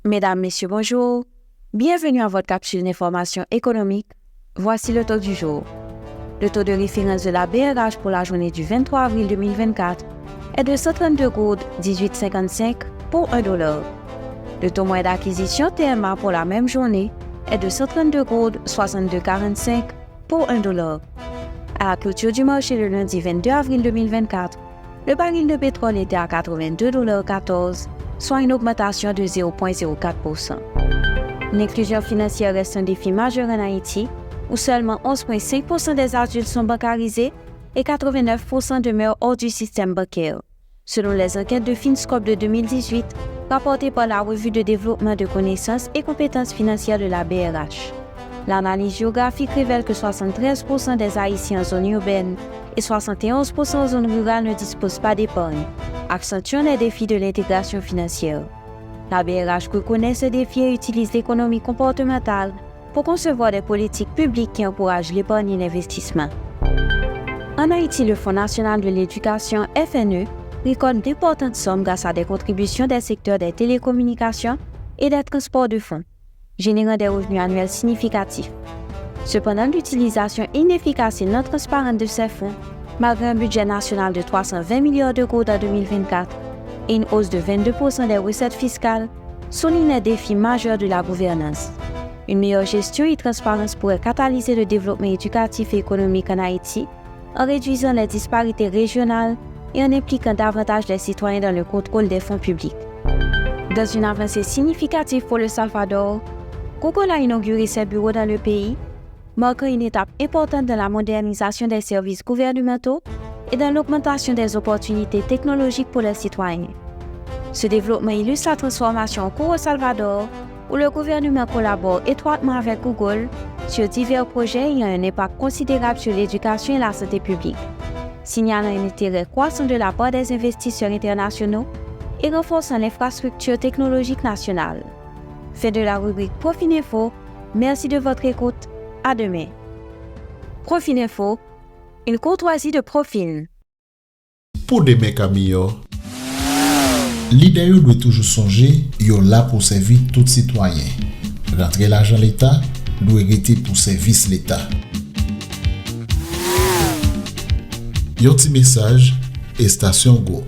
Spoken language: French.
Mesdames, Messieurs, bonjour. Bienvenue à votre capsule d'information économique. Voici le taux du jour. Le taux de référence de la BRH pour la journée du 23 avril 2024 est de 132,1855 pour $1. Le taux moyen d'acquisition TMA pour la même journée est de 132,6245 pour $1. À la clôture du marché le lundi 22 avril 2024, le baril de pétrole était à $82,14, soit une augmentation de 0,04%. L'inclusion financière reste un défi majeur en Haïti, où seulement 11,5% des adultes sont bancarisés et 89% demeurent hors du système bancaire, selon les enquêtes de Finscope de 2018 rapportées par la Revue de développement de connaissances et compétences financières de la BRH. L'analyse géographique révèle que 73% des Haïtiens en zone urbaine et 71% en zone rurale ne disposent pas d'épargne, accentuant les défis de l'intégration financière. La BRH reconnaît ce défi et utilise l'économie comportementale pour concevoir des politiques publiques qui encouragent l'épargne et l'investissement. En Haïti, le Fonds national de l'éducation, FNE, récolte d'importantes sommes grâce à des contributions des secteurs des télécommunications et des transports de fonds, générant des revenus annuels significatifs. Cependant, l'utilisation inefficace et non transparente de ces fonds, malgré un budget national de 320 milliards d'euros en 2024 et une hausse de 22% des recettes fiscales, souligne les défis majeurs de la gouvernance. Une meilleure gestion et transparence pourrait catalyser le développement éducatif et économique en Haïti en réduisant les disparités régionales et en impliquant davantage les citoyens dans le contrôle des fonds publics. Dans une avancée significative pour le Salvador, Google a inauguré ses bureaux dans le pays, marquant une étape importante dans la modernisation des services gouvernementaux et dans l'augmentation des opportunités technologiques pour les citoyens. Ce développement illustre la transformation en cours au Salvador, où le gouvernement collabore étroitement avec Google sur divers projets ayant un impact considérable sur l'éducation et la santé publique, signalant un intérêt croissant de la part des investisseurs internationaux et renforçant l'infrastructure technologique nationale. Fin de la rubrique Profininfo. Merci de votre écoute. À demain. Profininfo, une courtoisie de Profin. Pour des mecs meilleurs, l'idée doit toujours songer, yo là pour servir tout citoyen. Rentrer l'argent l'État, doit rester pour service l'État. Yon petit message et Station Go.